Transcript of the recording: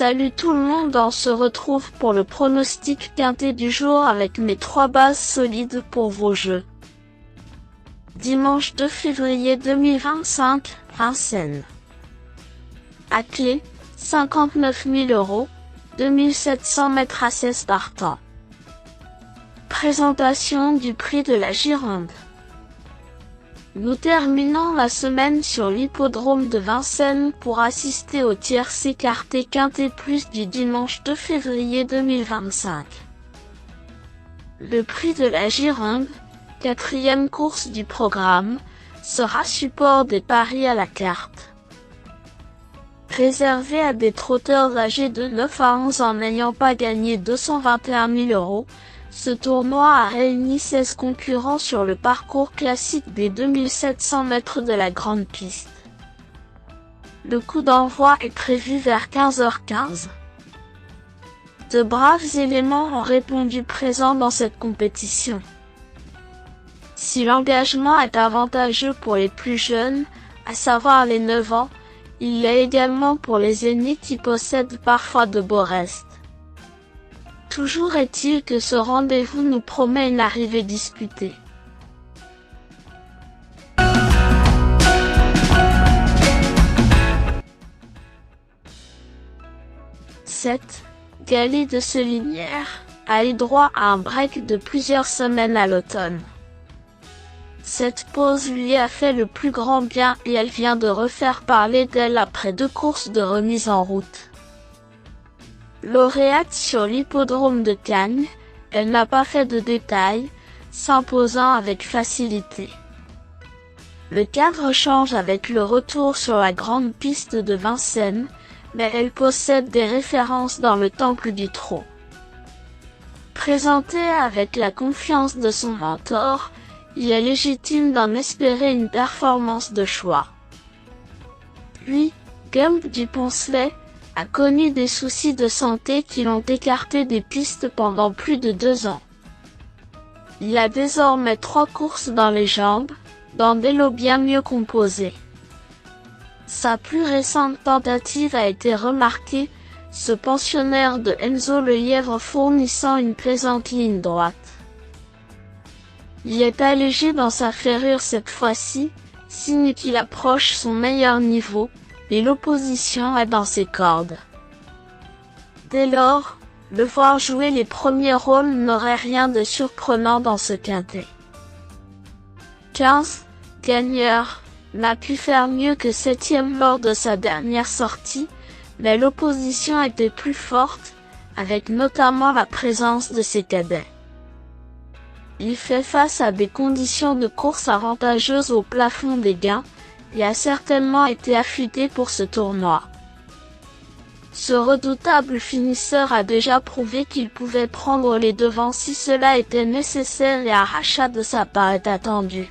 Salut tout le monde, on se retrouve pour le pronostic quintet du jour avec mes 3 bases solides pour vos jeux. Dimanche 2 février 2025, Vincennes. À clé, 59 000 €, 2700 mètres à 16 partants. Présentation du prix de la Gironde. Nous terminons la semaine sur l'hippodrome de Vincennes pour assister au tiercé écarté quintet plus du dimanche 2 février 2025. Le prix de la Gironde, 4e course du programme, sera support des paris à la carte. Réservé à des trotteurs âgés de 9 à 11 ans n'ayant pas gagné 221 000 €, ce tournoi a réuni 16 concurrents sur le parcours classique des 2700 mètres de la grande piste. Le coup d'envoi est prévu vers 15h15. De braves éléments ont répondu présents dans cette compétition. Si l'engagement est avantageux pour les plus jeunes, à savoir les 9 ans, il l'est également pour les aînés qui possèdent parfois de beaux restes. Toujours est-il que ce rendez-vous nous promet une arrivée disputée. Galie de Selinière a eu droit à un break de plusieurs semaines à l'automne. Cette pause lui a fait le plus grand bien et elle vient de refaire parler d'elle après 2 courses de remise en route. Lauréate sur l'hippodrome de Cannes, elle n'a pas fait de détails, s'imposant avec facilité. Le cadre change avec le retour sur la grande piste de Vincennes, mais elle possède des références dans le temple du trot. Présentée avec la confiance de son mentor, il est légitime d'en espérer une performance de choix. Puis, Gump du Poncelet a connu des soucis de santé qui l'ont écarté des pistes pendant plus de 2 ans. Il a désormais 3 courses dans les jambes, dans des lots bien mieux composés. Sa plus récente tentative a été remarquée, ce pensionnaire de Enzo Le Lièvre fournissant une plaisante ligne droite. Il est allégé dans sa ferrure cette fois-ci, signe qu'il approche son meilleur niveau, et l'opposition est dans ses cordes. Dès lors, le voir jouer les premiers rôles n'aurait rien de surprenant dans ce quintet. 15. Gagneur n'a pu faire mieux que 7e lors de sa dernière sortie, mais l'opposition était plus forte, avec notamment la présence de ses cadets. Il fait face à des conditions de course avantageuses au plafond des gains, et a certainement été affûté pour ce tournoi. Ce redoutable finisseur a déjà prouvé qu'il pouvait prendre les devants si cela était nécessaire et un rachat de sa part est attendu.